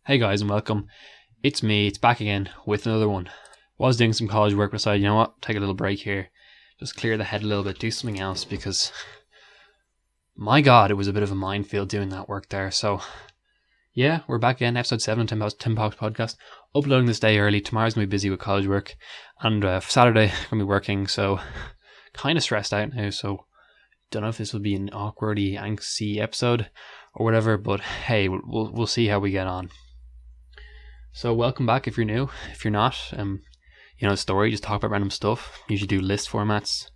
Hey guys and welcome. It's me, it's back again with another one. Was doing some college work, but decided, you know what, take a little break here. Just clear the head a little bit, do something else because, my god, it was a bit of a minefield doing that work there. So, yeah, we're back again, episode 7 of Tim Pox Podcast. Uploading this day early, tomorrow's going to be busy with college work. And Saturday, I'm going to be working, so kind of stressed out now. So, don't know if this will be an awkwardy, angsty episode or whatever, but hey, we'll see how we get on. So welcome back if you're new. If you're not, the story, just talk about random stuff. Usually do list formats.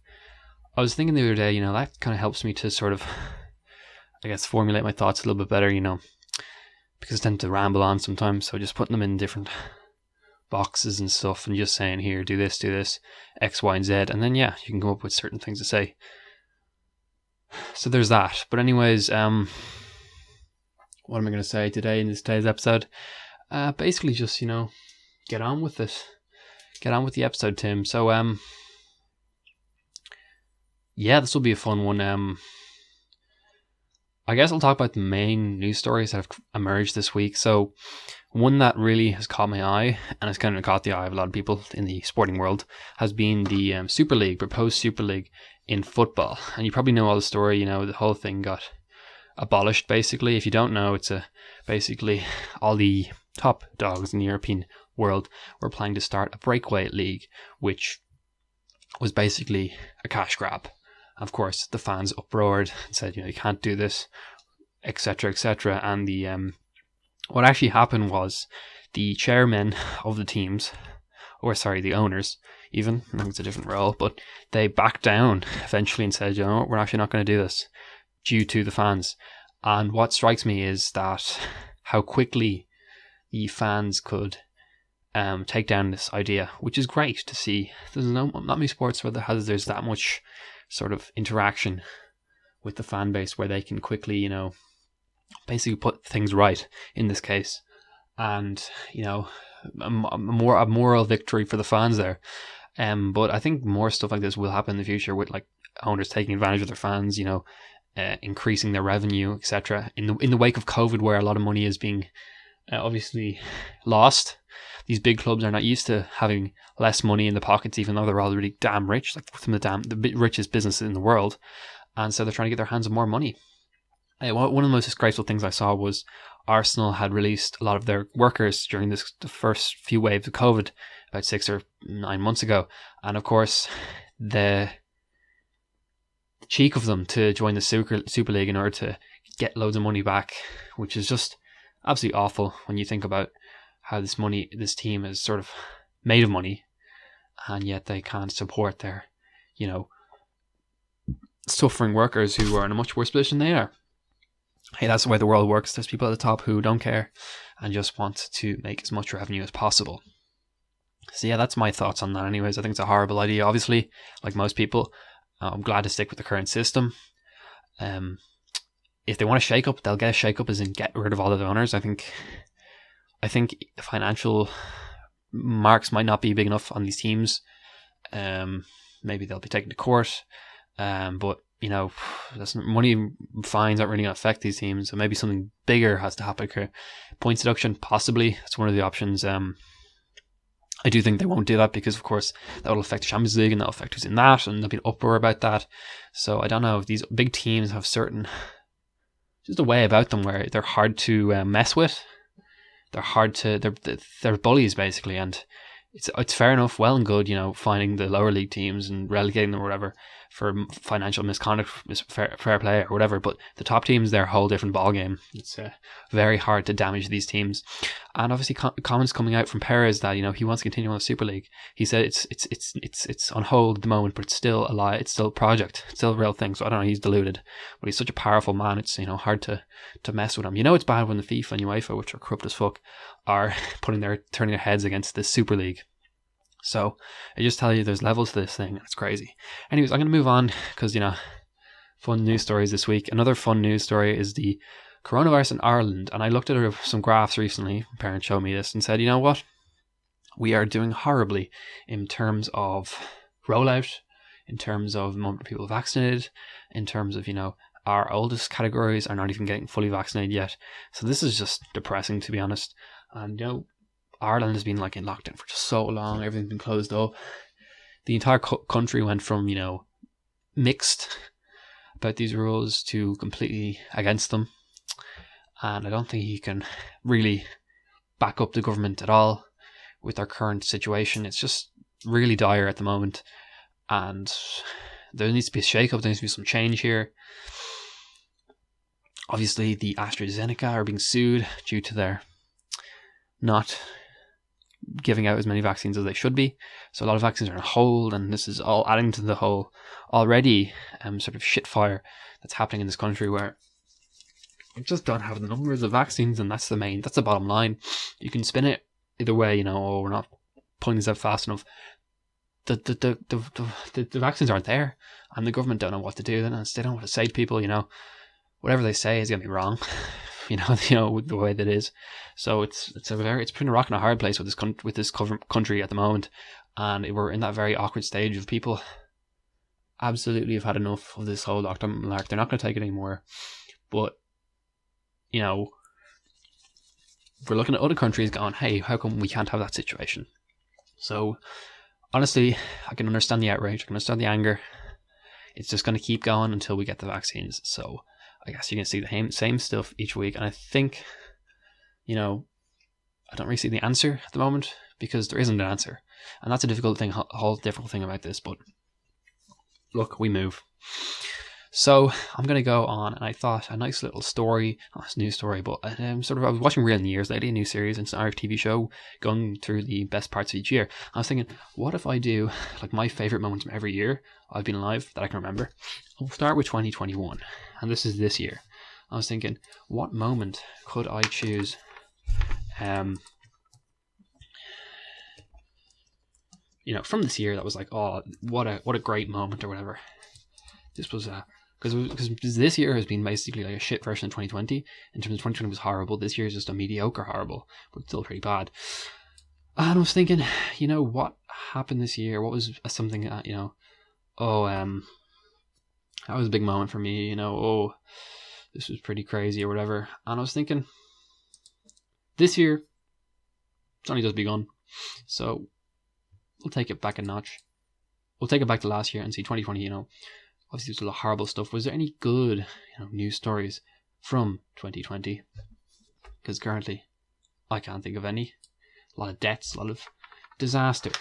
I was thinking the other day, that kind of helps me to sort of, formulate my thoughts a little bit better, because I tend to ramble on sometimes. So just putting them in different boxes and stuff and just saying, here, do this, X, Y, and Z. And then, yeah, you can come up with certain things to say. So there's that. But anyways, what am I going to say today in today's episode? Basically just, get on with it. Get on with the episode, Tim. So, this will be a fun one. I guess I'll talk about the main news stories that have emerged this week. So, one that really has caught my eye, and it's kind of caught the eye of a lot of people in the sporting world, has been the Super League, proposed Super League in football. And you probably know all the story, the whole thing got abolished, basically. If you don't know, it's basically all the top dogs in the European world were planning to start a breakaway league, which was basically a cash grab. Of course, the fans uproared and said, you can't do this, etc., etc. And the what actually happened was the chairmen of the teams, the owners, even, I think it's a different role, but they backed down eventually and said, we're actually not going to do this due to the fans. And what strikes me is that how quickly the fans could take down this idea, which is great to see. There's not many sports where there's that much sort of interaction with the fan base where they can quickly, basically put things right in this case. And, a moral victory for the fans there. But I think more stuff like this will happen in the future with like owners taking advantage of their fans, increasing their revenue, etc. In the wake of COVID, where a lot of money is being obviously lost. These big clubs are not used to having less money in the pockets, even though they're already damn rich, like some of the richest businesses in the world. And so they're trying to get their hands on more money. One of the most disgraceful things I saw was Arsenal had released a lot of their workers during the first few waves of COVID about 6 or 9 months ago. And of course, the cheek of them to join the Super League in order to get loads of money back, which is just absolutely awful when you think about how this team is sort of made of money, and yet they can't support their, suffering workers who are in a much worse position than they are. Hey, that's the way the world works. There's people at the top who don't care and just want to make as much revenue as possible. So yeah, that's my thoughts on that anyways. I think it's a horrible idea, obviously, like most people. I'm glad to stick with the current system. If they want a shake-up, they'll get a shake-up as in get rid of all of the owners. I think the financial marks might not be big enough on these teams. Maybe they'll be taken to court. But, money fines aren't really going to affect these teams. So maybe something bigger has to happen here. Points deduction, possibly. That's one of the options. I do think they won't do that because, of course, that will affect the Champions League and that'll affect who's in that, and there'll be an uproar about that. So I don't know if these big teams have just a way about them where they're hard to mess with. They're bullies basically, and it's fair enough, well and good, finding the lower league teams and relegating them or whatever for financial misconduct, fair play or whatever. But the top teams, they're a whole different ballgame. It's very hard to damage these teams. And obviously, comments coming out from Perez that he wants to continue on the Super League. He said it's on hold at the moment, but it's still a lie. It's still a project. It's still a real thing. So I don't know. He's deluded, but he's such a powerful man. It's hard to mess with him. It's bad when the FIFA and UEFA, which are corrupt as fuck, are turning their heads against the Super League. So I just tell you, there's levels to this thing, and it's crazy. Anyways, I'm going to move on because, fun news stories this week. Another fun news story is the coronavirus in Ireland. And I looked at some graphs recently. A parent showed me this and said, you know what? We are doing horribly in terms of rollout, in terms of the number of people vaccinated, in terms of, our oldest categories are not even getting fully vaccinated yet. So this is just depressing, to be honest. And Ireland has been like in lockdown for just so long. Everything's been closed up. The entire country went from mixed about these rules to completely against them. And I don't think you can really back up the government at all with our current situation. It's just really dire at the moment, and there needs to be a shake-up. There needs to be some change here. Obviously, the AstraZeneca are being sued due to their not giving out as many vaccines as they should be. So a lot of vaccines are on hold, and this is all adding to the whole already sort of shit fire that's happening in this country, where we just don't have the numbers of vaccines, and that's the bottom line. You can spin it either way, we're not pulling this out fast enough. The vaccines aren't there, and the government don't know what to do. Then they don't know what to say to people. Whatever they say is gonna be wrong. The way that it is. So it's between a rock and a hard place with this country at the moment, and we're in that very awkward stage of people absolutely have had enough of this whole lockdown. Like, they're not going to take it anymore. But we're looking at other countries going, hey, how come we can't have that situation? So honestly, I can understand the outrage, I can understand the anger. It's just going to keep going until we get the vaccines. So I guess you can see the same stuff each week. And I think, I don't really see the answer at the moment, because there isn't an answer. And that's a difficult thing, a whole difficult thing about this. But look, we move. So I'm going to go on, and I thought a nice little story, not a new story, but I was watching Real Years lately, a new series. It's an Irish TV show going through the best parts of each year. I was thinking, what if I do like my favourite moments from every year I've been alive that I can remember? I'll start with 2021, and this is this year. I was thinking, what moment could I choose from this year that was like, oh, what a great moment or whatever. This was because this year has been basically like a shit version of 2020. In terms of 2020 was horrible. This year is just a mediocre horrible, but still pretty bad. And I was thinking, what happened this year? What was something that, that was a big moment for me, this was pretty crazy or whatever. And I was thinking, this year, it's only just begun. So we'll take it back a notch. We'll take it back to last year and see 2020, obviously there's a lot of horrible stuff. Was there any good, news stories from 2020? Because currently, I can't think of any. A lot of deaths, a lot of disaster.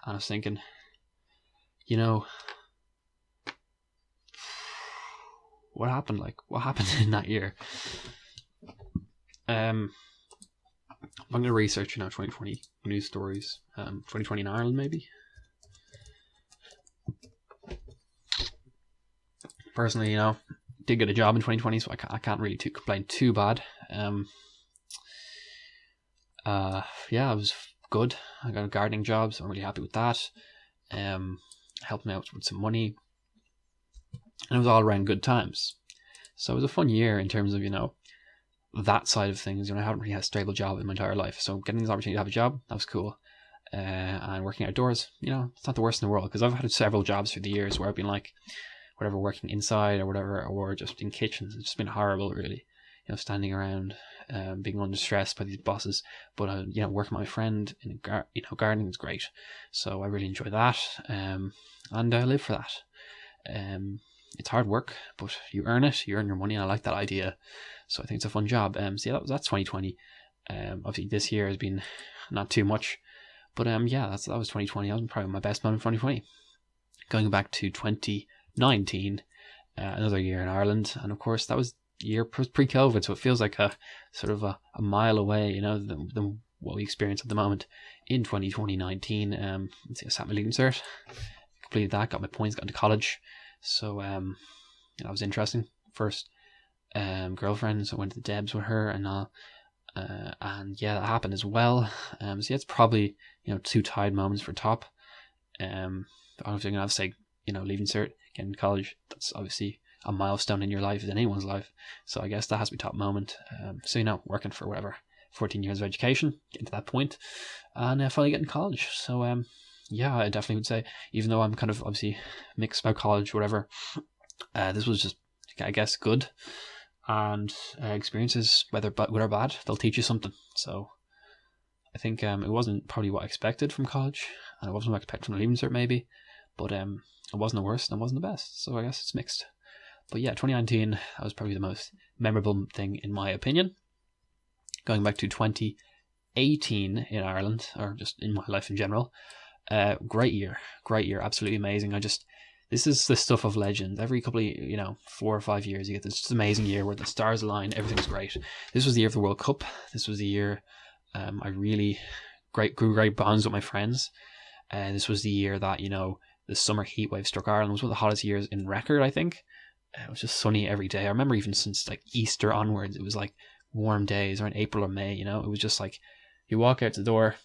And I was thinking, what happened? Like, what happened in that year? I'm going to research, 2020 news stories. 2020 in Ireland, maybe. Personally, did get a job in 2020, so I can't really complain too bad. It was good. I got a gardening job, so I'm really happy with that. Helped me out with some money, and it was all around good times. So it was a fun year in terms of that side of things. I haven't really had a stable job in my entire life, so getting this opportunity to have a job, that was cool. And working outdoors, it's not the worst in the world, because I've had several jobs through the years where I've been like, whatever, working inside or whatever, or just in kitchens. It's just been horrible, really. Standing around, being under stress by these bosses. But working with my friend in gardening is great. So I really enjoy that, and I live for that. It's hard work, but you earn it. You earn your money, and I like that idea. So I think it's a fun job. That's 2020. Obviously this year has been not too much, but that was 2020. That was probably my best moment of 2020. Going back to 2019, another year in Ireland, and of course that was year pre-COVID, so it feels like a sort of a mile away, than what we experience at the moment. In 2019, I sat my leaving cert, completed that, got my points, got into college. So that was interesting. First girlfriend, so I went to the Debs with her and all. And that happened as well. It's probably two tied moments for top. Obviously I'm gonna have to say, leaving cert, getting to college, that's obviously a milestone in your life, in anyone's life. So I guess that has to be top moment. Working for whatever 14 years of education, getting to that point, and finally getting to college. So I definitely would say, even though I'm kind of obviously mixed about college, whatever, this was just, I guess, good. And experiences, whether good or bad, they'll teach you something. So I think it wasn't probably what I expected from college, and it wasn't what I expected from the Leaving Cert maybe, but it wasn't the worst and it wasn't the best, so I guess it's mixed. But yeah, 2019, that was probably the most memorable thing in my opinion. Going back to 2018 in Ireland, or just in my life in general, great year, absolutely amazing. This is the stuff of legend. Every couple of, 4 or 5 years, you get this amazing year where the stars align, everything's great. This was the year of the World Cup. This was the year I really grew great bonds with my friends. This was the year that, the summer heat wave struck Ireland. It was one of the hottest years in record, I think. It was just sunny every day. I remember even since like Easter onwards, it was like warm days, or in April or May, it was just like, you walk out the door,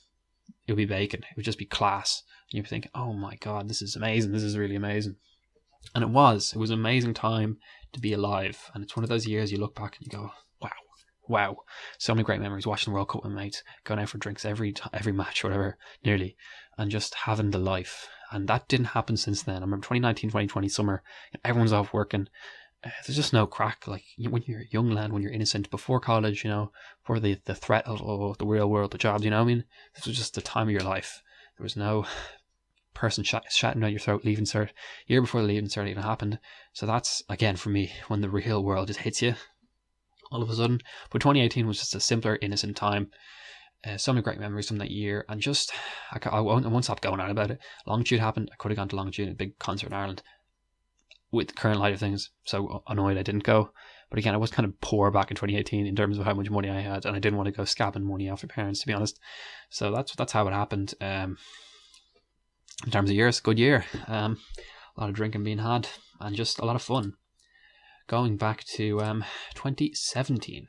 it would be vacant. It would just be class. And you'd be thinking, oh my God, this is amazing. This is really amazing. And it was an amazing time to be alive. And it's one of those years you look back and you go, wow. So many great memories watching the World Cup with mates, going out for drinks every match, whatever, nearly, and just having the life. And that didn't happen since then. I remember 2019, 2020 summer, everyone's off working. There's just no crack. Like when you're a young lad, when you're innocent, before college, before the threat of the real world, the jobs, this was just the time of your life. There was no person shouting down your throat, Leaving Cert, year before the Leaving Cert even happened. So that's, again, for me, when the real world just hits you all of a sudden. But 2018 was just a simpler, innocent time. So many great memories from that year, and just I won't stop going on about it. Longitude happened. I could have gone to Longitude, a big concert in Ireland, with the current light of things. So annoyed I didn't go. But again, I was kind of poor back in 2018 in terms of how much money I had, and I didn't want to go scabbing money off your parents, to be honest. So that's how it happened. In terms of years, good year. A lot of drinking being had, and just a lot of fun. Going back to 2017.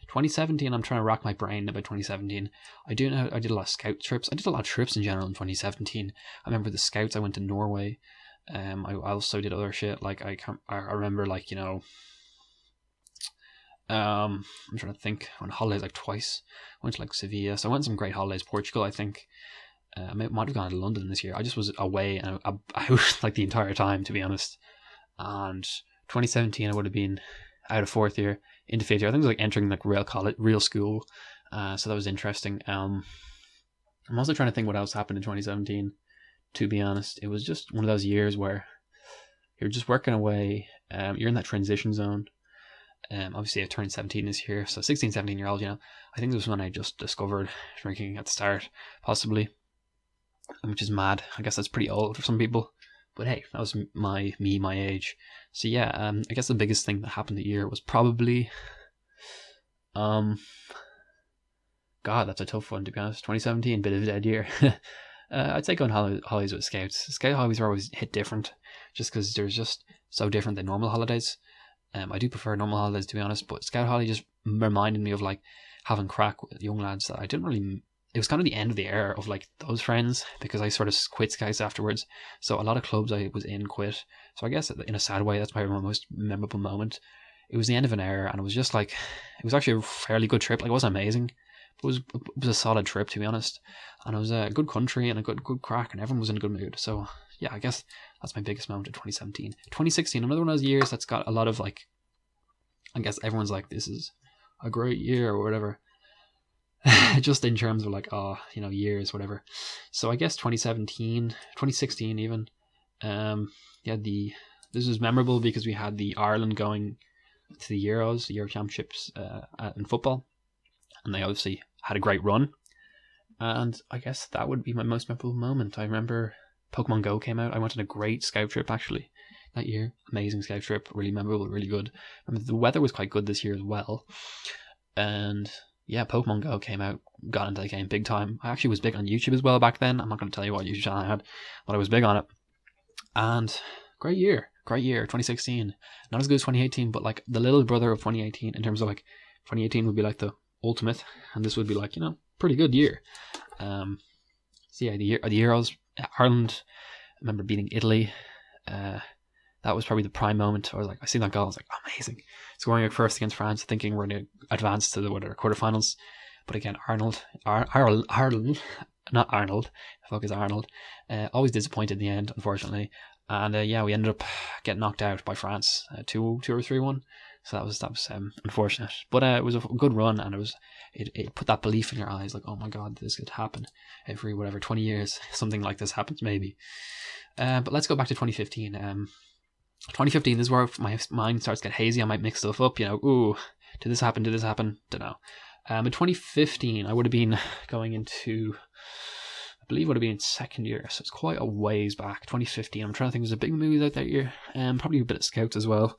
2017, I'm trying to rack my brain about 2017. I did a lot of scout trips. I did a lot of trips in general in 2017. I remember the scouts. I went to Norway. I also did other shit. Like I remember, like, I'm trying to think. I went on holidays like twice. I went to like Sevilla. So I went on some great holidays. Portugal, I think. I might have gone to London this year. I just was away and out like the entire time, to be honest. And 2017, I would have been out of fourth year into fifth year. I think it was like entering like real school. So that was interesting. I'm also trying to think what else happened in 2017. To be honest, it was just one of those years where you're just working away. You're in that transition zone. Obviously I turned 17 this year, so 16, 17 year old, I think this was when I just discovered drinking at the start, possibly, which is mad. I guess that's pretty old for some people, but hey, that was my age. So yeah, I guess the biggest thing that happened the year was probably, God, that's a tough one, to be honest. 2017, bit of a dead year. I'd say going holidays with scouts. Scout holidays are always hit different, just because they're just so different than normal holidays. I do prefer normal holidays, to be honest, but scout holiday just reminded me of like having crack with young lads that I didn't really. It was kind of the end of the era of like those friends, because I sort of quit scouts afterwards. So a lot of clubs I was in quit. So I guess in a sad way, that's probably my most memorable moment. It was the end of an era, and it was just like, it was actually a fairly good trip. Like, it wasn't amazing, but it was a solid trip, to be honest. And it was a good country and a good crack, and everyone was in a good mood. So yeah, I guess that's my biggest moment in 2017. 2016, another one of those years that's got a lot of like, I guess everyone's like, this is a great year or whatever. Just in terms of like, years, whatever. So I guess 2017, 2016 even, this was memorable because we had the Ireland going to the Euros, the Euro Championships in football, and they obviously had a great run. And I guess that would be my most memorable moment. I remember Pokemon Go came out. I went on a great scout trip actually that year. Amazing scout trip, really memorable, really good. I remember the weather was quite good this year as well. And yeah, Pokemon Go came out, got into the game big time. I actually was big on YouTube as well back then. I'm not going to tell you what YouTube channel I had, but I was big on it. And great year, 2016. Not as good as 2018, but like the little brother of 2018 in terms of like 2018 would be like the ultimate, and this would be like, pretty good year. So yeah, the Euros, Ireland, I remember beating Italy. That was probably the prime moment. I seen that goal, I was like, amazing. Scoring at first against France, thinking we're going to advance to the quarterfinals. But again, Ireland, not Arnold, the fuck is Arnold, always disappointed in the end, unfortunately. And we ended up getting knocked out by France, 2 or 3-1. So that was unfortunate, but it was a good run, and it put that belief in your eyes, like, oh my god, this could happen every 20 years, something like this happens maybe. But let's go back to 2015. 2015 is where my mind starts to get hazy. I might mix stuff up, ooh, did this happen, don't know. In 2015 I would have been going into, I believe, would have been in second year, so it's quite a ways back. 2015, I'm trying to think, there's a big movies out that year, probably a bit of Scouts as well.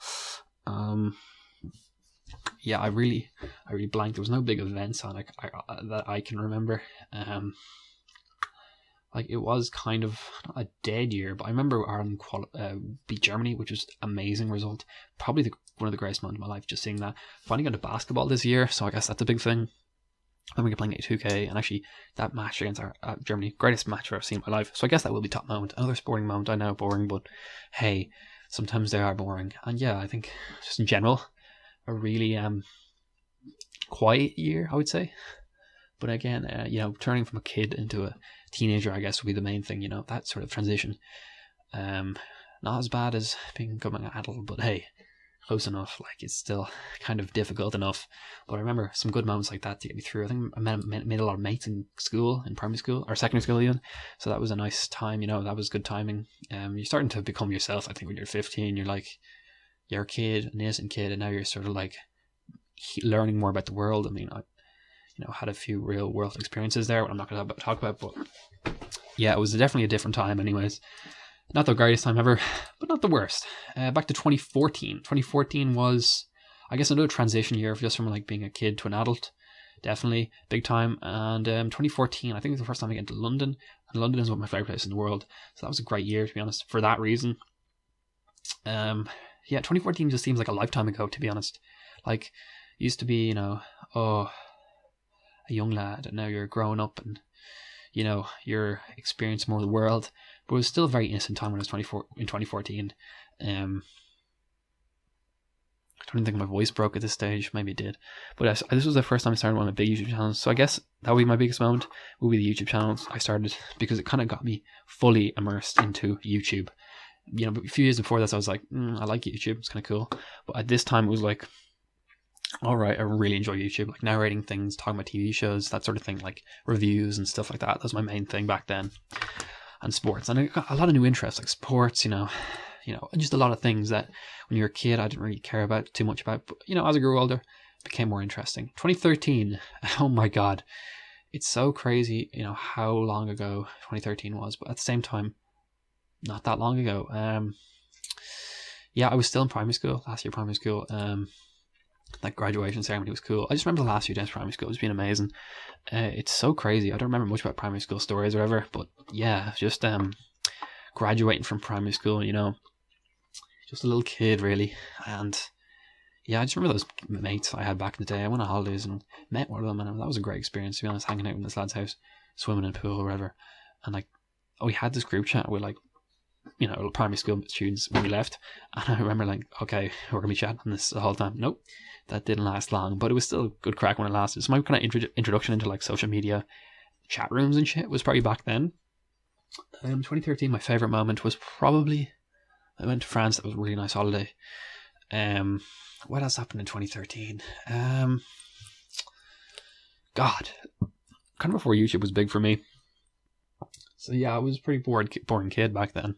Yeah, I really blanked. There was no big events on it that I can remember. Like, it was kind of not a dead year, but I remember Ireland beat Germany, which was an amazing result. Probably one of the greatest moments of my life, just seeing that. Finally got to basketball this year, so I guess that's a big thing. Then we get playing 2K, and actually that match against Germany, greatest match I've ever seen in my life. So I guess that will be top moment. Another sporting moment. I know, boring, but hey, sometimes they are boring. And yeah, I think just in general, a really quiet year, I would say. But again, turning from a kid into a teenager, I guess, would be the main thing. That sort of transition. Not as bad as becoming an adult, but hey, close enough. Like, it's still kind of difficult enough. But I remember some good moments like that to get me through. I think I made a lot of mates in school, in primary school or secondary school even. So that was a nice time. That was good timing. You're starting to become yourself. I think when you're 15, you're like, you're a kid, an innocent kid, and now you're sort of like learning more about the world. I mean, I had a few real world experiences there, what I'm not going to talk about, but yeah, it was definitely a different time anyways. Not the greatest time ever, but not the worst. Back to 2014. 2014 was, I guess, another transition year, just from like being a kid to an adult. Definitely big time. And 2014, I think it was the first time I get to London, and London is one of my favorite places in the world. So that was a great year, to be honest, for that reason. Yeah, 2014 just seems like a lifetime ago, to be honest. Like, used to be, a young lad, and now you're growing up, and you're experiencing more of the world. But it was still a very innocent time when I was 24 in 2014. I don't even think my voice broke at this stage. Maybe it did. But this was the first time I started one of my big YouTube channels. So I guess that would be my biggest moment, would be the YouTube channels I started, because it kind of got me fully immersed into YouTube. A few years before this, I was like, I like YouTube, it's kind of cool. But at this time, it was like, all right, I really enjoy YouTube, like narrating things, talking about TV shows, that sort of thing, like reviews and stuff like that. That was my main thing back then. And sports, and I got a lot of new interests, like sports, and just a lot of things that when you were a kid I didn't really care about too much about, but as I grew older, it became more interesting. 2013, oh my god, it's so crazy, how long ago 2013 was, but at the same time, not that long ago. Yeah, I was still in primary school, last year primary school. That graduation ceremony was cool. I just remember the last few days of primary school. It's been amazing. It's so crazy. I don't remember much about primary school stories or whatever, but yeah, just graduating from primary school, just a little kid really. And yeah, I just remember those mates I had back in the day. I went on holidays and met one of them, and that was a great experience, to be honest, hanging out in this lad's house, swimming in the pool or whatever. And like, we had this group chat with like, primary school students when we left, and I remember like, okay, we're gonna be chatting on this the whole time. Nope, that didn't last long, but it was still good crack when it lasted. So my kind of introduction into like social media, chat rooms and shit was probably back then. 2013, my favorite moment was probably I went to France. That was a really nice holiday. What else happened in 2013? God, kind of before YouTube was big for me. So yeah, I was a pretty boring kid back then.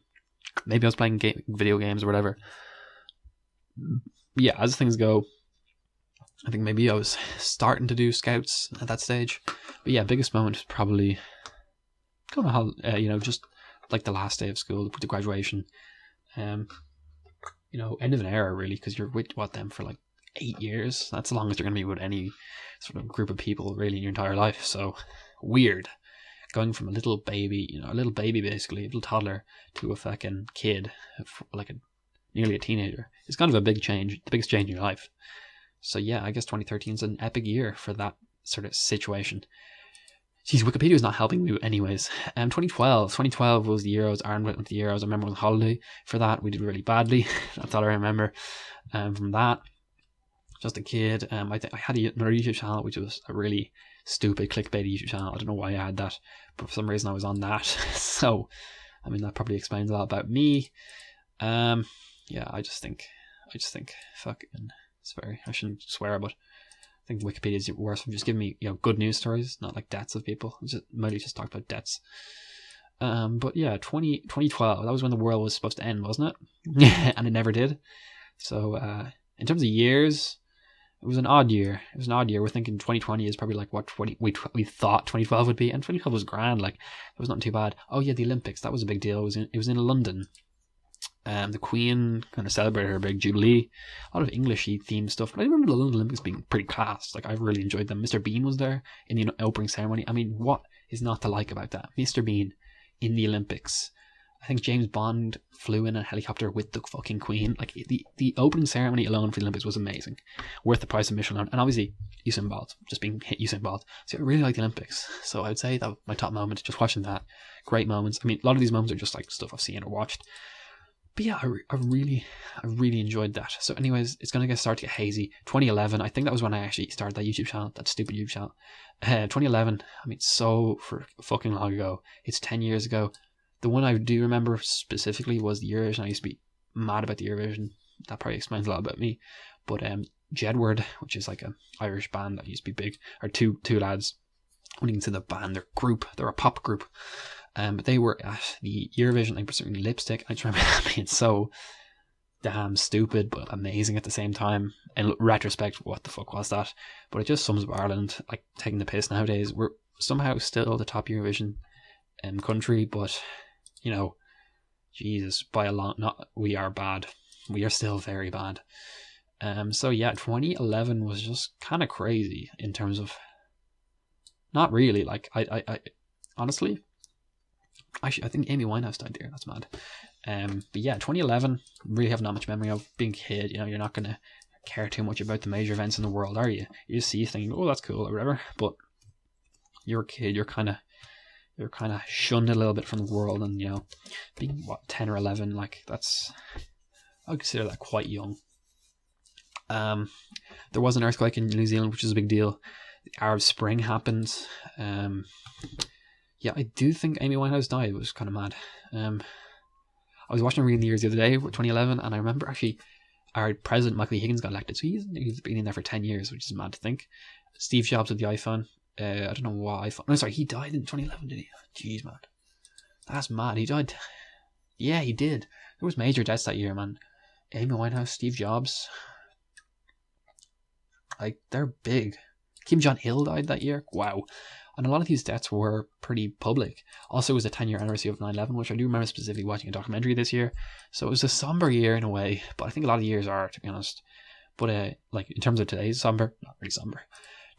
Maybe I was playing video games or whatever. Yeah, as things go, I think maybe I was starting to do Scouts at that stage. But yeah, biggest moment is probably going to just like the last day of school, the graduation. End of an era really, because you're with them for like 8 years. That's the longest you're going to be with any sort of group of people really in your entire life. So weird. Going from a little baby basically, a little toddler, to a fucking kid, like nearly a teenager. It's kind of a big change, the biggest change in your life. So yeah, I guess 2013 is an epic year for that sort of situation. Jeez, Wikipedia is not helping me anyways. 2012 was the Euros. Ireland went with the Euros. I remember on holiday for that. We did really badly. That's all I remember from that. Just a kid. I had another YouTube channel, which was a really stupid clickbait YouTube channel. I don't know why I had that, but for some reason I was on that. So, I mean, that probably explains a lot about me. Yeah, I just think fucking Sorry, I shouldn't swear, but I think Wikipedia is worse for just giving me, good news stories, not like deaths of people. Mainly just talk about deaths. But yeah, 2012, that was when the world was supposed to end, wasn't it? And it never did. So in terms of years, it was an odd year. We're thinking 2020 is probably like what we thought 2012 would be, and 2012 was grand. Like, it was not too bad. Oh yeah, the Olympics, that was a big deal. It was in London. The Queen kind of celebrated her big jubilee. A lot of Englishy themed stuff. But I remember the London Olympics being pretty class. Like, I really enjoyed them. Mr. Bean was there in the opening ceremony. I mean, what is not to like about that? Mr. Bean in the Olympics. I think James Bond flew in a helicopter with the fucking Queen. Like, the opening ceremony alone for the Olympics was amazing. Worth the price of admission. And obviously, Usain Bolt. Just being hit Usain Bolt. So I really like the Olympics. So I would say that was my top moment. Just watching that. Great moments. I mean, a lot of these moments are just like stuff I've seen or watched. But yeah, I really enjoyed that. So anyways, it's going to start to get hazy. 2011, I think that was when I actually started that YouTube channel, that stupid YouTube channel. 2011, I mean, so for fucking long ago. It's 10 years ago. The one I do remember specifically was the Eurovision. I used to be mad about the Eurovision. That probably explains a lot about me. But Jedward, which is like an Irish band that used to be big, or two lads. When you can see the band, they're a pop group. But they were at the Eurovision, like pursuing Lipstick. I just remember that being so damn stupid, but amazing at the same time. In retrospect, what the fuck was that? But it just sums up Ireland, like, taking the piss nowadays. We're somehow still the top Eurovision country, but, Jesus, by a long, we are bad. We are still very bad. So yeah, 2011 was just kind of crazy in terms of, not really, like, I honestly, actually, I think Amy Winehouse died there. That's mad. But yeah, 2011, really have not much memory of. Being a kid, you're not going to care too much about the major events in the world, are you? You just see thinking, oh, that's cool or whatever. But you're a kid, you're kind of shunned a little bit from the world, and being 10 or 11, like, that's, I would consider that quite young. There was an earthquake in New Zealand, which is a big deal. The Arab Spring happened. Yeah, I do think Amy Winehouse died. It was kind of mad. I was watching Reading the Years the other day, 2011, and I remember actually our president, Michael Higgins, got elected. So he's been in there for 10 years, which is mad to think. Steve Jobs with the iPhone. I don't know what iPhone. No, sorry, he died in 2011, did he? Jeez, man. That's mad. He died. Yeah, he did. There was major deaths that year, man. Amy Winehouse, Steve Jobs. Like, they're big. Kim Jong-il died that year. Wow. And a lot of these deaths were pretty public. Also, it was the 10-year anniversary of 9/11, which I do remember specifically watching a documentary this year. So it was a somber year in a way, but I think a lot of years are, to be honest. But like, in terms of today's somber, not really somber.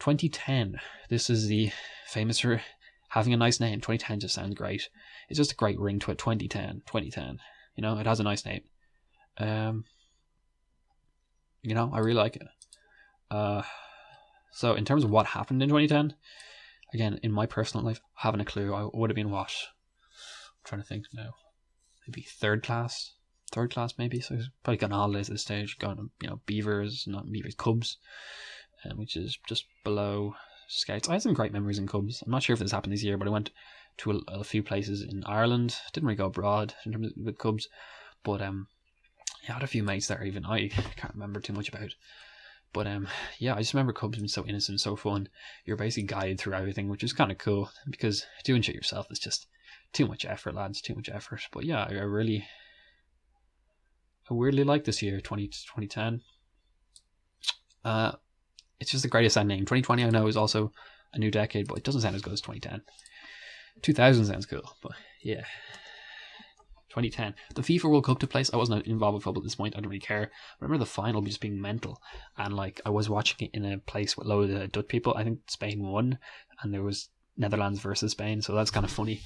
2010. This is the famous for having a nice name. 2010 just sounds great. It's just a great ring to it. 2010. It has a nice name. I really like it. So in terms of what happened in 2010, again, in my personal life, having a clue, I would have been what? I'm trying to think now. Maybe third class maybe. So he's probably got on holidays at this stage, going to, Cubs, which is just below Scouts. I had some great memories in Cubs. I'm not sure if this happened this year, but I went to a few places in Ireland. Didn't really go abroad in terms of with Cubs, but I had a few mates there. Even I can't remember too much about. But yeah, I just remember Cubs being so innocent, so fun. You're basically guided through everything, which is kind of cool, because doing shit yourself is just too much effort, lads. Too much effort. But yeah, I weirdly like this year, 2010. It's just the greatest ending. 2020, I know, is also a new decade, but it doesn't sound as good as 2010. 2000 sounds cool, but yeah. 2010. The FIFA World Cup took place. I wasn't involved with football at this point. I didn't really care. I remember the final just being mental. And like, I was watching it in a place with loads of Dutch people. I think Spain won. And there was Netherlands versus Spain. So that's kind of funny.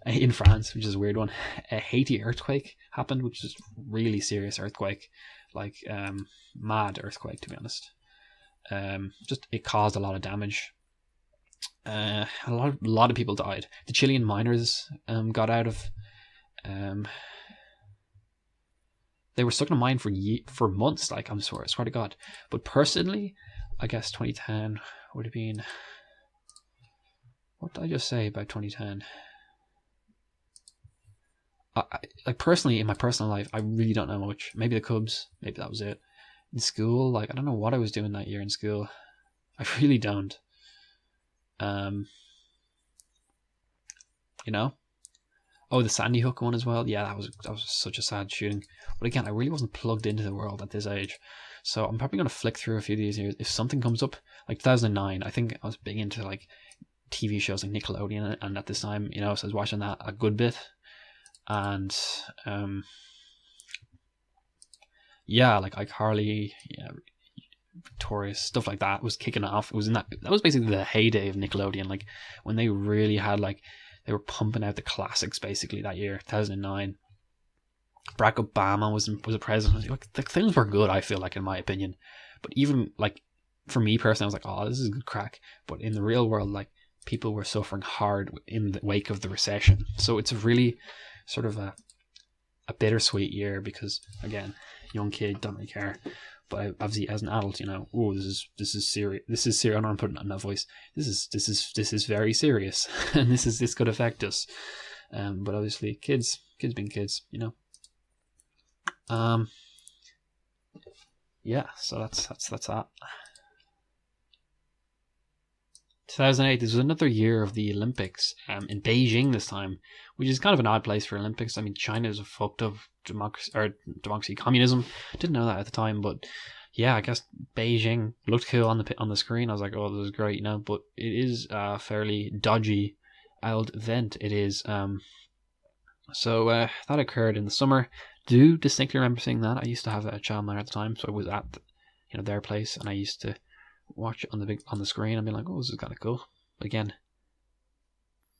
In France, which is a weird one. A Haiti earthquake happened, which is really serious earthquake. Like, mad earthquake, to be honest. Just, it caused a lot of damage. A lot of people died. The Chilean miners got out of... they were stuck in a mine for months, like, I swear to God. But personally, I guess 2010 would have been... What did I just say about 2010? Like, personally, in my personal life, I really don't know much. Maybe the Cubs, maybe that was it. in school. Like, I don't know what I was doing that year in school. I really don't. You know? Oh, the Sandy Hook one as well. Yeah, that was such a sad shooting. But again, I really wasn't plugged into the world at this age. So I'm probably going to flick through a few of these years. If something comes up, like 2009, I think I was big into like TV shows like Nickelodeon, and at this time, so I was watching that a good bit. And yeah, like iCarly, yeah, Victorious, stuff like that was kicking off. It was that was basically the heyday of Nickelodeon, like when they really had like, they were pumping out the classics basically that year, 2009. Barack Obama was a president. Like, the things were good, I feel like, in my opinion. But even like for me personally, I was like, oh, this is good crack. But in the real world, like, people were suffering hard in the wake of the recession. So it's a really sort of a bittersweet year because, again, young kid, don't really care. But obviously, as an adult, oh, this is serious. This is serious. I know I'm putting it in that voice. This is very serious, and this could affect us. But obviously, kids being kids, Yeah. So that's that. 2008. This was another year of the Olympics. In Beijing this time, which is kind of an odd place for Olympics. I mean, China is a fucked up democracy, communism. Didn't know that at the time, but yeah, I guess Beijing looked cool on the screen. I was like, oh, this is great, but it is a fairly dodgy old event. It is. So that occurred in the summer. Do distinctly remember seeing that. I used to have a child there at the time, so I was at their place, and I used to watch it on the screen and be like, oh, this is kind of cool. But again,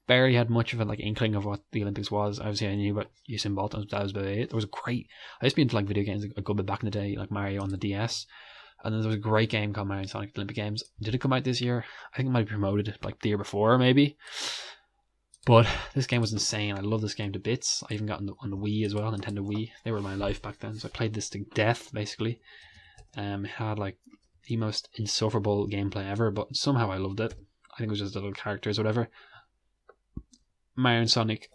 barely had much of a like inkling of what the Olympics was. Obviously, I knew about Usain Bolt. That was about it. There was a great. I used to be into like video games a good bit back in the day, like Mario on the DS, and then there was a great game called Mario and Sonic Olympic Games. Did it come out this year? I think it might be promoted like the year before, maybe. But this game was insane. I love this game to bits. I even got on the Wii as well, Nintendo Wii. They were my life back then, so I played this to death basically. It had like the most insufferable gameplay ever, but somehow I loved it. I think it was just the little characters, whatever. Mario and Sonic.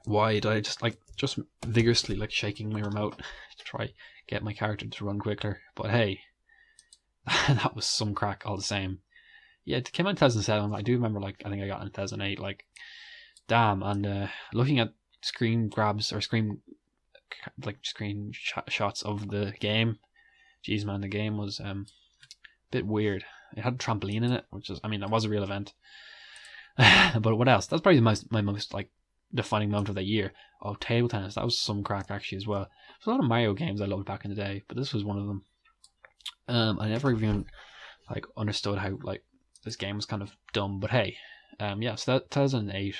Why did I just vigorously like shaking my remote to try get my character to run quicker? But hey, that was some crack all the same. Yeah, it came out in 2007. I do remember, like, I think I got it in 2008. Like, damn. And looking at screen grabs or screen shots of the game, jeez, man, the game was a bit weird. It had a trampoline in it, which is, I mean, that was a real event. But what else? That's probably my most like defining moment of the year. Oh, table tennis. That was some crack actually as well. There's a lot of Mario games I loved back in the day, but this was one of them. I never even like understood how like this game was kind of dumb, but hey, yeah. So that 2008,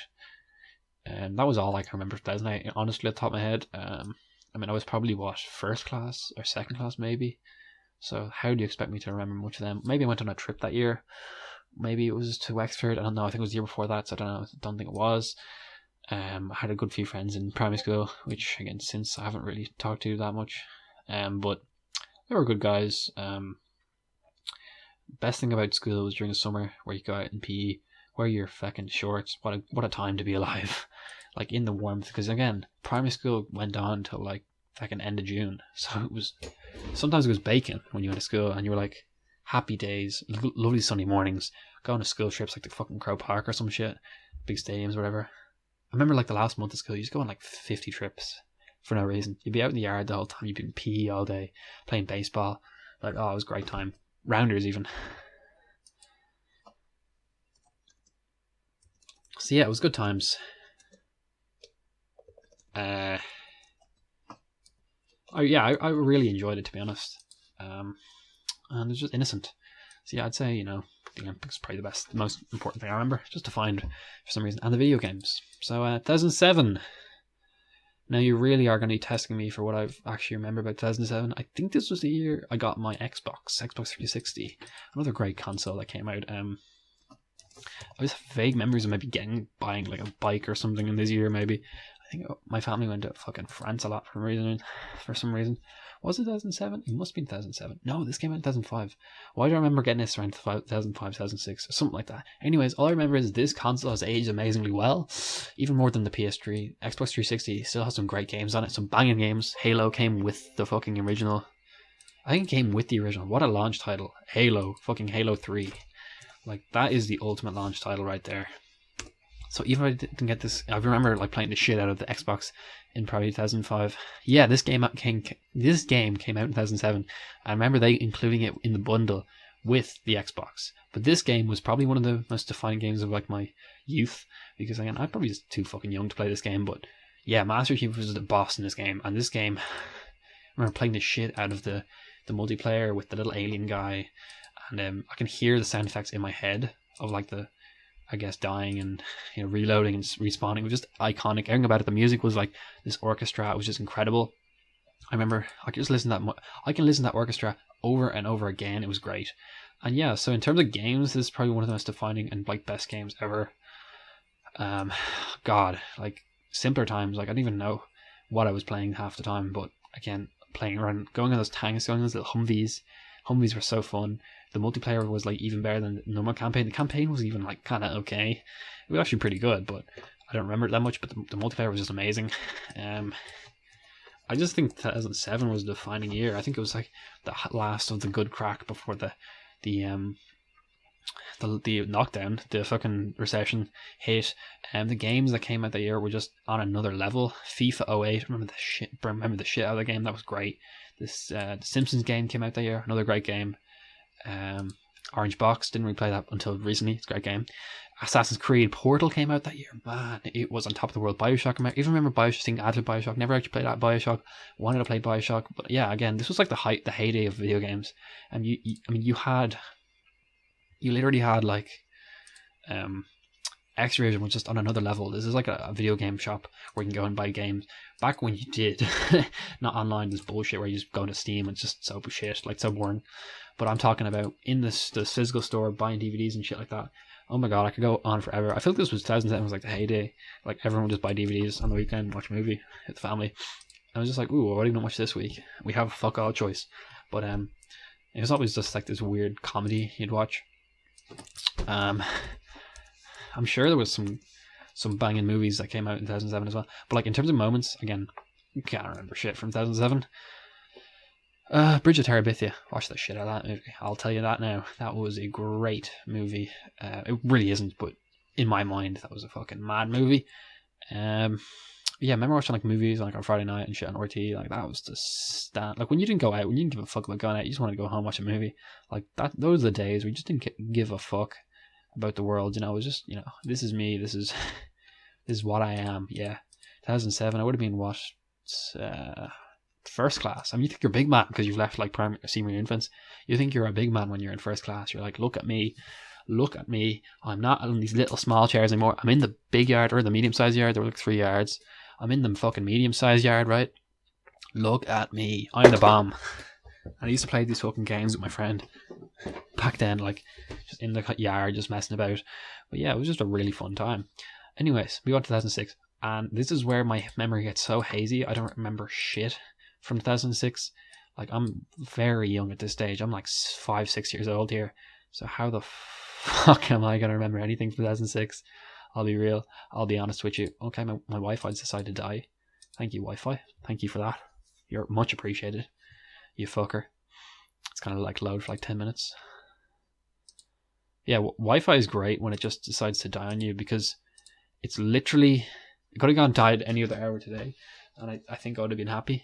that was all I can remember. 2008, honestly, at the top of my head. I mean, I was probably first class or second class maybe. So how do you expect me to remember much of them? Maybe I went on a trip that year. Maybe it was to Wexford. I don't know. I think it was the year before that. So I don't know. I don't think it was. I had a good few friends in primary school, which again, since I haven't really talked to that much. But they were good guys. Best thing about school was during the summer where you go out in PE, wear your fucking shorts. What a time to be alive. Like in the warmth, because again, primary school went on till like fucking end of June. So it was, sometimes it was baking when you went to school and you were like, happy days, lovely sunny mornings, going to school trips like the fucking Crow Park or some shit, big stadiums, whatever. I remember like the last month of school, you used to go on like 50 trips for no reason. You'd be out in the yard the whole time, you'd be in PE all day, playing baseball. Like, oh, it was a great time. Rounders even. So yeah, it was good times. I really enjoyed it, to be honest. And it was just innocent. So yeah, I'd say, the Olympics is probably the most important thing I remember, just to find for some reason. And the video games. So 2007. Now you really are going to be testing me for what I've actually remembered about 2007. I think this was the year I got my Xbox 360. Another great console that came out. I always have vague memories of maybe buying like a bike or something in this year, maybe. I think my family went to fucking France a lot for some reason. Was it 2007? It must have been 2007. No, this came out in 2005. Why do I remember getting this around 2005, 2006, or something like that? Anyways, all I remember is this console has aged amazingly well, even more than the PS3. Xbox 360 still has some great games on it, some banging games. Halo came with the fucking original I think it came with the original. What a launch title. Halo. Fucking Halo 3. Like, that is the ultimate launch title right there. So even if I didn't get this, I remember like playing the shit out of the Xbox in probably 2005. Yeah, this game came out in 2007. I remember they including it in the bundle with the Xbox. But this game was probably one of the most defining games of like my youth, because again, I'm probably just too fucking young to play this game. But yeah, Master Chief was the boss in this game, and this game, I remember playing the shit out of the multiplayer with the little alien guy, and I can hear the sound effects in my head of like the, I guess, dying and, you know, reloading and respawning. It was just iconic. Everything about it. The music was like this orchestra. It was just incredible. I remember I could just listen to that. I can listen to that orchestra over and over again. It was great. And yeah, so in terms of games, this is probably one of the most defining and like best games ever. God, like simpler times. Like I didn't even know what I was playing half the time. But again, playing around, going on those tanks, going on those little Humvees. Humvees were so fun. The multiplayer was like even better than the normal campaign. The campaign was even like kind of okay. It was actually pretty good, but I don't remember it that much. But the multiplayer was just amazing. I just think 2007 was a defining year. I think it was like the last of the good crack before the knockdown, the fucking recession hit. The games that came out that year were just on another level. FIFA 08, remember the shit out of the game. That was great. This the Simpsons game came out that year, another great game. Orange Box, didn't really play that until recently. It's a great game. Assassin's Creed Portal came out that year. Man, it was on top of the world. Bioshock, I even remember Bioshock, thing added to Bioshock. Never actually played that Bioshock. Wanted to play Bioshock, but yeah, again, this was like the heyday of video games. And you literally had like X-Rated was just on another level. This is like a video game shop where you can go and buy games. Back when you did, not online, this bullshit where you just go to Steam and it's just so shit, like so boring. But I'm talking about in this physical store buying DVDs and shit like that. Oh my god, I could go on forever. I feel like this was 2007 was like the heyday. Like everyone would just buy DVDs on the weekend and watch a movie with the family. I was just like, ooh, what are you gonna watch this week? We have fuck all choice. But it was always just like this weird comedy you'd watch. I'm sure there was some banging movies that came out in 2007 as well. But like in terms of moments, again, you can't remember shit from 2007. Bridge of Terabithia. Watch the shit out of that movie. I'll tell you that now. That was a great movie. It really isn't, but in my mind, that was a fucking mad movie. Yeah, I remember watching like movies like on Friday night and shit on RT. Like that was the stand. Like when you didn't go out, when you didn't give a fuck about going out, you just wanted to go home and watch a movie. Like that. Those are the days where you just didn't give a fuck about the world. You know, it was just, you know, this is me. This is what I am. Yeah, 2007. I would have been what. First class. I mean, you think you're a big man because you've left like primary or senior infants. You think you're a big man when you're in first class. You're like, look at me. I'm not in these little small chairs anymore. I'm in the big yard or the medium sized yard. There were like 3 yards. I'm in the fucking medium sized yard, right? Look at me. I'm the bomb. And I used to play these fucking games with my friend back then, like just in the yard, just messing about. But yeah, it was just a really fun time. Anyways, we got to 2006, and this is where my memory gets so hazy. I don't remember shit from 2006. Like I'm very young at this stage. I'm like 5-6 years old here. So how the fuck am I gonna remember anything from 2006? I'll be real. I'll be honest with you. Okay, my Wi-Fi decided to die. Thank you, Wi-Fi. Thank you for that. You're much appreciated. You fucker. It's kind of like load for like 10 minutes. Yeah, Wi-Fi is great when it just decides to die on you, because it's literally, it could have gone died any other hour today, and I think I would have been happy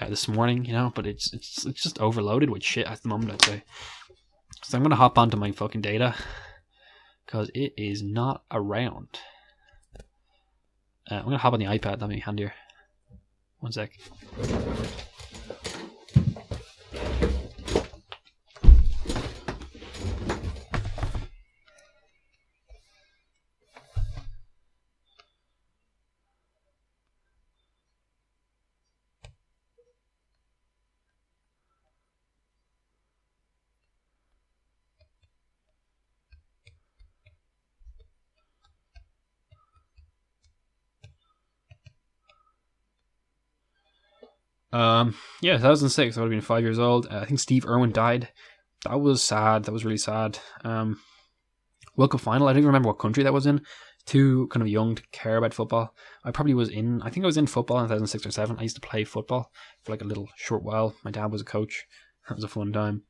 this morning, you know, but it's just overloaded with shit at the moment, I'd say. So I'm going to hop onto my fucking data, because it is not around. I'm going to hop on the iPad, that'll be handier. One sec. Yeah, 2006, I would have been 5 years old. I think Steve Irwin died. That was sad. That was really sad. World Cup final, I don't remember what country that was in. Too kind of young to care about football. I think I was in football in 2006 or 7. I used to play football for like a little short while. My dad was a coach. That was a fun time.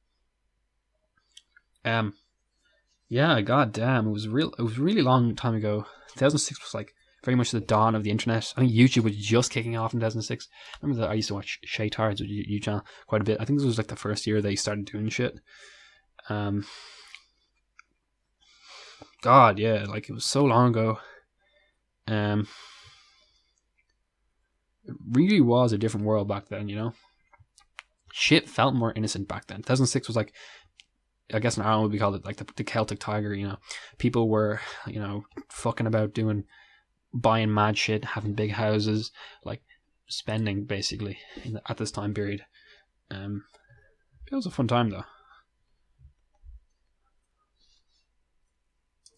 Yeah, god damn, it was really long time ago. 2006 was like very much the dawn of the internet. I think YouTube was just kicking off in 2006. I remember that I used to watch Shay Tards with you channel quite a bit. I think this was like the first year they started doing shit. God, yeah, like it was so long ago. It really was a different world back then, you know? Shit felt more innocent back then. 2006 was like, I guess in Ireland we called it like the Celtic Tiger, you know? People were, you know, fucking about buying mad shit, having big houses, like spending basically at this time period. It was a fun time though.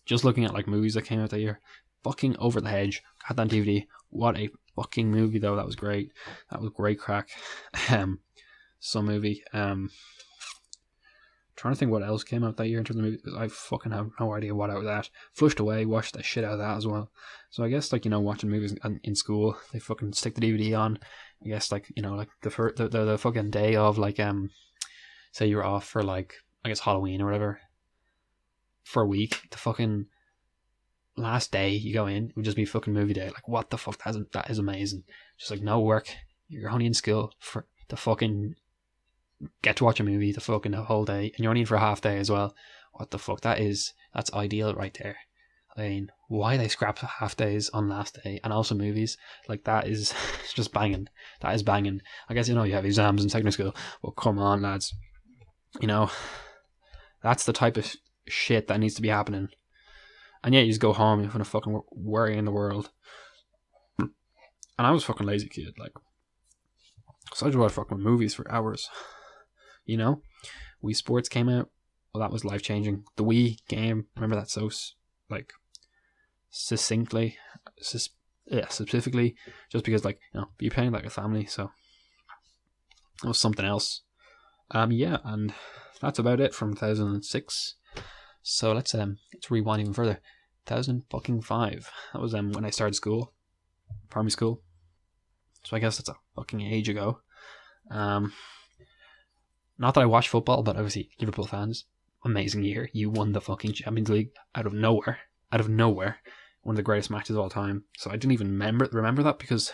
Just looking at like movies that came out that year, fucking Over the Hedge, had that on DVD. What a fucking movie though. That was great. That was great crack. Some movie. Trying to think what else came out that year in terms of movies. I fucking have no idea what out of that. Flushed Away, watched the shit out of that as well. So I guess like, you know, watching movies in school, they fucking stick the DVD on. I guess like, you know, like the fucking day of like say you're off for like, I guess Halloween or whatever, for a week, the fucking last day you go in would just be fucking movie day. Like, what the fuck? That is amazing. Just like no work, you're only in school for the fucking get to watch a movie the fucking whole day, and you're only in for a half day as well. What the fuck? That's ideal right there. I mean, why they scrap half days on last day and also movies? Like, that is just banging. That is banging. I guess, you know, you have exams in secondary school, but come on, lads. You know, that's the type of shit that needs to be happening. And yeah, you just go home, you have a fucking worry in the world. And I was a fucking lazy kid, like, so I just watched fucking movies for hours. You know, Wii Sports came out. Well, that was life changing. The Wii game, remember that so like specifically, just because like, you know, you're playing like a family, so it was something else. Yeah, and that's about it from 2006. So let's rewind even further. 2005. That was when I started school, primary school. So I guess that's a fucking age ago. Not that I watch football, but obviously Liverpool fans, amazing year. You won the fucking Champions League out of nowhere. One of the greatest matches of all time. So I didn't even remember that because,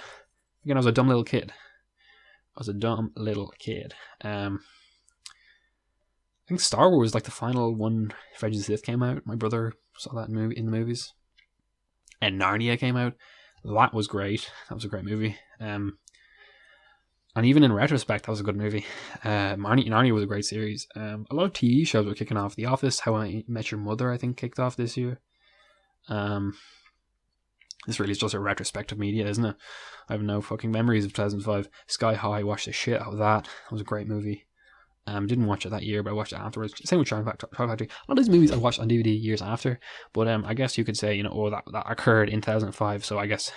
again, I was a dumb little kid. I think Star Wars was like the final one. Revenge of the Sith came out. My brother saw that in the movies. And Narnia came out. That was great. That was a great movie. And even in retrospect, that was a good movie. Narnia was a great series. A lot of TV shows were kicking off. The Office, How I Met Your Mother, I think, kicked off this year. This really is just a retrospective media, isn't it? I have no fucking memories of 2005. Sky High, watched the shit out of that. That was a great movie. Didn't watch it that year, but I watched it afterwards. Same with Chocolate Factory. A lot of these movies I watched on DVD years after. But I guess you could say, you know, oh, that occurred in 2005. So I guess,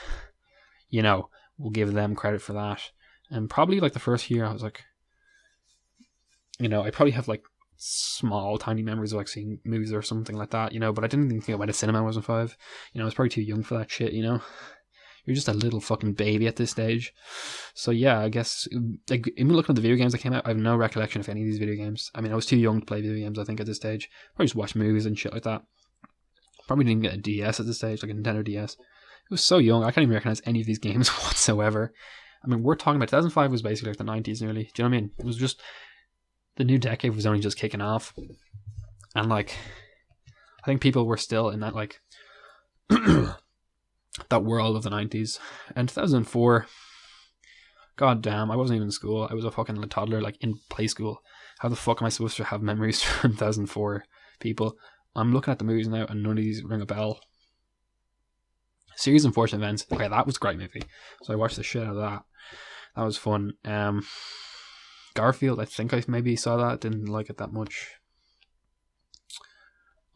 you know, we'll give them credit for that. And probably like the first year I was like, you know, I probably have like small tiny memories of like seeing movies or something like that, you know, but I didn't even think I went to cinema when I was 5. You know, I was probably too young for that shit, you know. You're just a little fucking baby at this stage. So yeah, I guess like, even looking at the video games that came out, I have no recollection of any of these video games. I mean, I was too young to play video games, I think, at this stage. Probably just watch movies and shit like that. Probably didn't get a DS at this stage, like a Nintendo DS. It was so young, I can't even recognize any of these games whatsoever. I mean, we're talking about 2005 was basically like the 90s nearly. Do you know what I mean? It was just, the new decade was only just kicking off. And like, I think people were still in that like, that world of the 90s. And 2004, god damn, I wasn't even in school. I was a fucking toddler, like in play school. How the fuck am I supposed to have memories from 2004, people? I'm looking at the movies now and none of these ring a bell. Series Unfortunate Events. Okay, that was a great movie. So I watched the shit out of that. That was fun. Garfield, I think I maybe saw that. Didn't like it that much.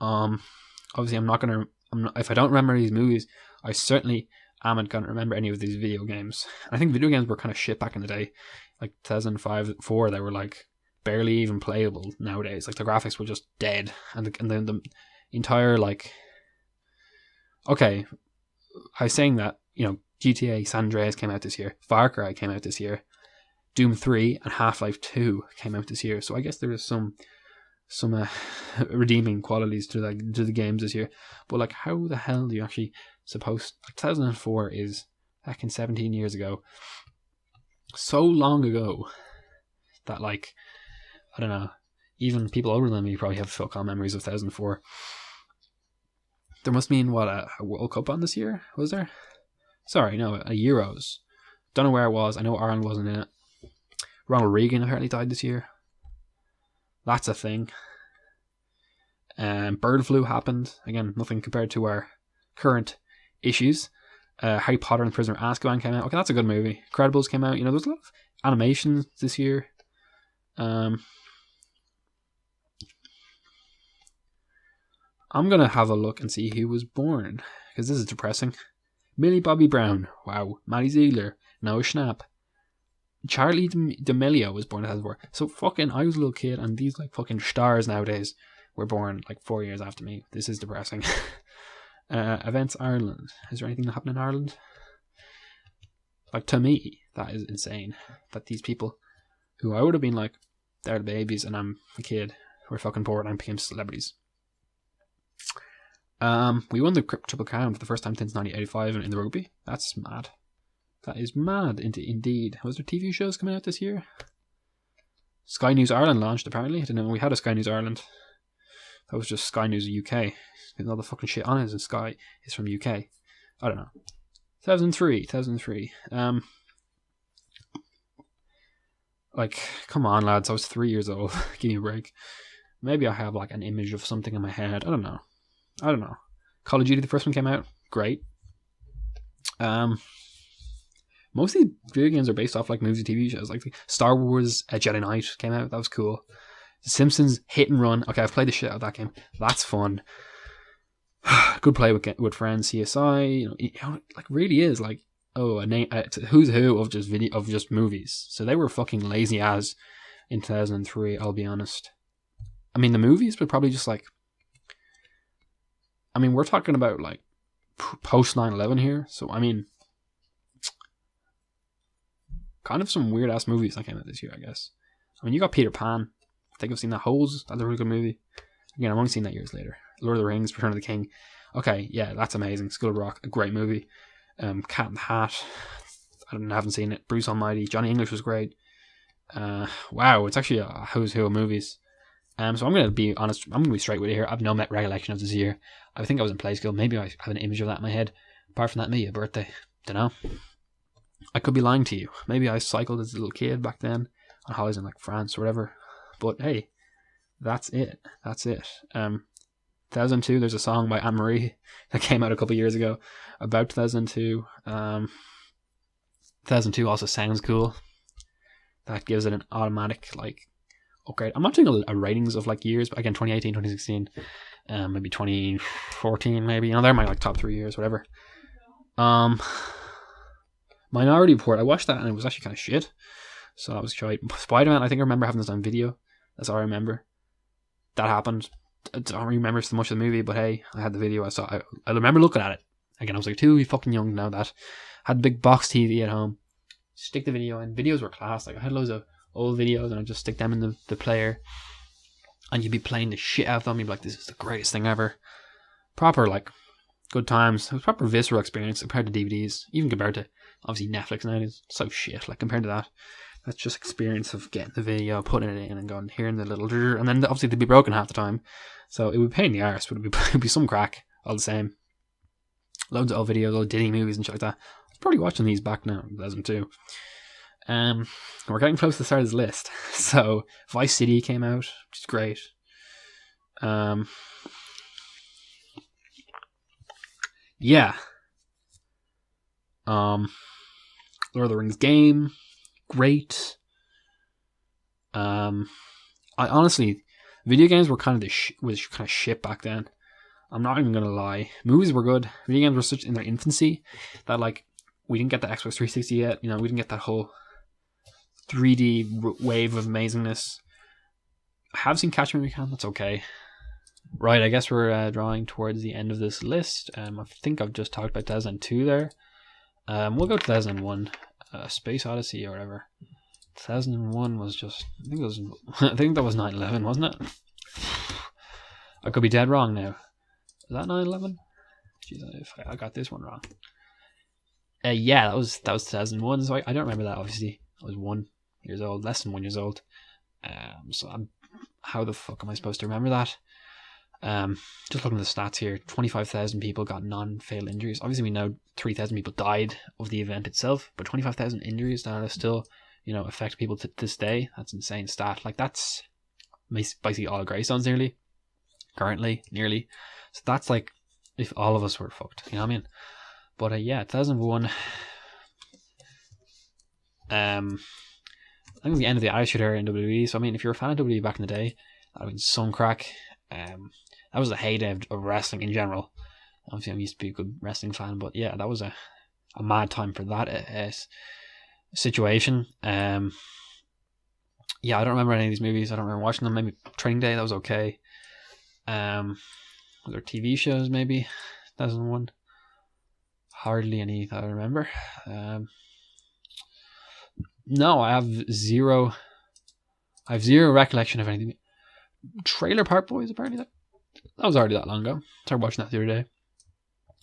Obviously if I don't remember these movies, I certainly am gonna remember any of these video games. I think video games were kind of shit back in the day. Like 2005, 4, they were like barely even playable nowadays. Like the graphics were just dead. And the entire like... Okay, I was saying that, you know, GTA San Andreas came out this year. Far Cry came out this year. Doom 3 and Half-Life 2 came out this year. So I guess there is some redeeming qualities to the games this year. But like, how the hell do you actually suppose? Like, 2004 is back in 17 years ago. So long ago that, like, I don't know, even people older than me probably have fuck all memories of 2004. There must mean what, a World Cup on this year, was there? Sorry, no, a Euros. Don't know where it was. I know Ireland wasn't in it. Ronald Reagan apparently died this year. That's a thing. Bird flu happened. Again, nothing compared to our current issues. Harry Potter and the Prisoner of Azkaban came out. Okay, that's a good movie. Incredibles came out. You know, there's a lot of animations this year. I'm going to have a look and see who was born, because this is depressing. Millie Bobby Brown. Wow. Maddie Ziegler. Noah Schnapp. Charlie D'Amelio was born in 2004. So fucking, I was a little kid, and these like fucking stars nowadays were born like 4 years after me. This is depressing. Events Ireland. Is there anything that happened in Ireland? Like, to me, that is insane. That these people, who I would have been like, they're the babies and I'm a kid, who are fucking poor and I became celebrities. We won the Triple Crown for the first time since 1985 in the rugby. That's mad. That is mad, indeed. Was there TV shows coming out this year? Sky News Ireland launched, apparently. I didn't know we had a Sky News Ireland. That was just Sky News UK. And all the fucking shit on it and Sky is from UK. I don't know. 2003. Like, come on, lads. I was 3 years old. Give me a break. Maybe I have like an image of something in my head. I don't know. Call of Duty, the first one came out. Great. Most of the video games are based off like movies and TV shows. Like Star Wars Jedi Knight came out. That was cool. The Simpsons Hit and Run. Okay, I've played the shit out of that game. That's fun. Good play with friends. CSI. You know, like really is like a name. Who's who of just movies. So they were fucking lazy as in 2003. I'll be honest. I mean, the movies, but probably just like. I mean, we're talking about like post 9/11 here. So I mean. Kind of some weird ass movies that came out this year, I guess. I mean, you got Peter Pan. I think I've seen that. Holes. That's a really good movie. Again, I've only seen that years later. Lord of the Rings, Return of the King. Okay, yeah, that's amazing. School of Rock, a great movie. Cat in the Hat. I haven't seen it. Bruce Almighty. Johnny English was great. Wow, it's actually a who's who of movies. So I'm going to be honest. I'm going to be straight with you here. I have no recollection of this year. I think I was in play school. Maybe I have an image of that in my head. Apart from that, maybe a birthday. Don't know. I could be lying to you. Maybe I cycled as a little kid back then on holidays in like France or whatever. But hey, that's it. 2002, there's a song by Anne-Marie that came out a couple of years ago about 2002. 2002 also sounds cool. That gives it an automatic like upgrade. I'm not doing a ratings of like years, but again, 2018, 2016, maybe 2014, maybe. You know, they're my like top 3 years, whatever. Minority Report, I watched that and it was actually kind of shit. So that was shite. Spider-Man, I think I remember having this on video. That's all I remember. That happened. I don't remember so much of the movie, but hey, I had the video. I remember looking at it. Again, I was like too fucking young to know that. Had a big box TV at home. Stick the video in. Videos were class. Like I had loads of old videos and I'd just stick them in the player. And you'd be playing the shit out of them. You'd be like, this is the greatest thing ever. Proper, like, good times. It was a proper visceral experience compared to DVDs. Even compared to, obviously, Netflix nowadays. So shit. Like, compared to that. That's just experience of getting the video, putting it in and going, hearing the little... And then, obviously, they'd be broken half the time. So it would be a pain in the arse, but it'd be some crack. All the same. Loads of old videos, old Disney movies and shit like that. I was probably watching these back now in 2002. We're getting close to the start of this list. So, Vice City came out, which is great. Yeah. Lord of the Rings game, great. I honestly, video games were kind of was kind of shit back then. I'm not even gonna lie. Movies were good. Video games were such in their infancy that like we didn't get the Xbox 360 yet. You know, we didn't get that whole 3D wave of amazingness. I have seen Catch Me If You Can. That's okay. Right, I guess we're drawing towards the end of this list. I think I've just talked about 2002 there. We'll go 2001, Space Odyssey or whatever. 2001 was just, I think that was 9/11, wasn't it? I could be dead wrong now. Is that 9/11? Jeez, I got this one wrong. Yeah, that was 2001. So I don't remember that. Obviously, I was 1 years old, less than 1 years old. How the fuck am I supposed to remember that? Just looking at the stats here, 25,000 people got non-fatal injuries. Obviously, we know 3,000 people died of the event itself, but 25,000 injuries that still, affect people to this day. That's an insane stat. Like, that's basically all Greystones nearly. So that's like if all of us were fucked. You know what I mean? But yeah, 2001. I think the end of the Irish era in WWE. So I mean, if you're a fan of WWE back in the day, that would have been some crack. That was the heyday of wrestling in general. Obviously, I used to be a good wrestling fan, but yeah, that was a mad time for that situation. Yeah, I don't remember any of these movies. I don't remember watching them. Maybe Training Day, that was okay. Was there TV shows maybe? 2001. Hardly any that I remember. No, I have zero recollection of anything. Trailer Park Boys, apparently that was already that long ago. Started watching that the other day.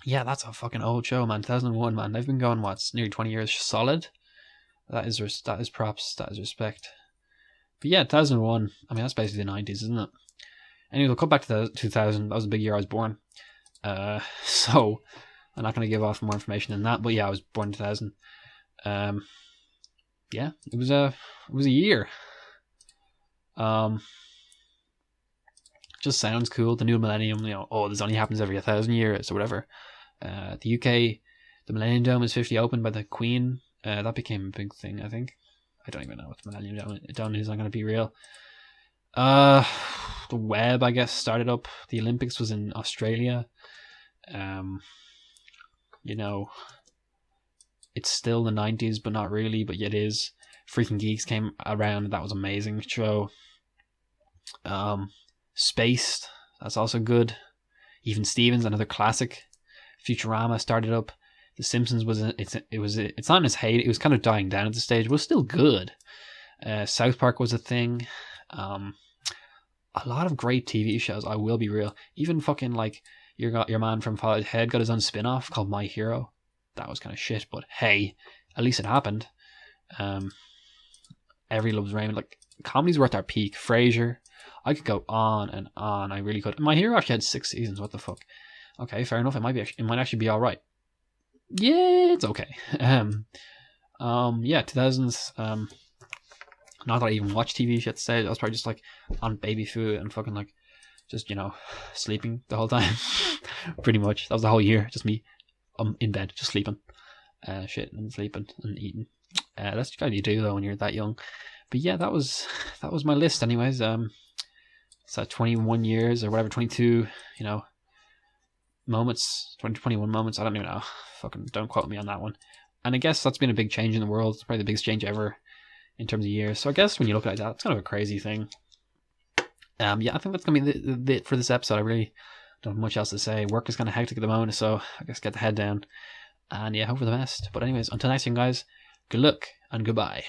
Yeah, that's a fucking old show, man. 2001, man. They've been going, nearly 20 years solid. That is props. That is respect. But yeah, 2001. I mean, that's basically the 90s, isn't it? Anyway, we'll cut back to 2000. That was the big year I was born. So I'm not going to give off more information than that. But yeah, I was born in 2000. Yeah, it was a year. Just sounds cool. The new millennium, this only happens every 1,000 years or whatever. The UK, the Millennium Dome is 50 opened by the Queen. That became a big thing, I think. I don't even know what the Millennium Dome is. I'm going to be real. The web, I guess, started up. The Olympics was in Australia. It's still the 90s, but not really, but yet it is. Freaking Geeks came around. That was an amazing show. Spaced, that's also good. Even Stevens, another classic. Futurama started up. The Simpsons it's not in its heyday. It was kind of dying down at the stage. It was still good. South Park was a thing. A lot of great TV shows. I will be real. Even fucking like your man from Father's Head got his own spin-off called My Hero. That was kind of shit, but hey, at least it happened. Every Loves Raymond. Like, comedy's were at their peak. Frasier. I could go on and on. I really could. My Hero actually had 6 seasons. What the fuck? Okay, fair enough. It might actually be all right. Yeah, it's okay. Yeah, 2000s. Not that I even watched TV shit today. I was probably just like on baby food and fucking like just sleeping the whole time. Pretty much. That was the whole year. Just me in bed, just sleeping, shit and sleeping and eating. That's what you do though when you're that young. But yeah, that was my list. Anyways, it's 21 years or whatever, 22. Moments, 21 moments. I don't even know. Fucking don't quote me on that one. And I guess that's been a big change in the world. It's probably the biggest change ever in terms of years. So I guess when you look at that, it's kind of a crazy thing. Yeah, I think that's gonna be it for this episode. I really don't have much else to say. Work is kind of hectic at the moment, so I guess get the head down and yeah, hope for the best. But anyways, until next time, guys, good luck and goodbye.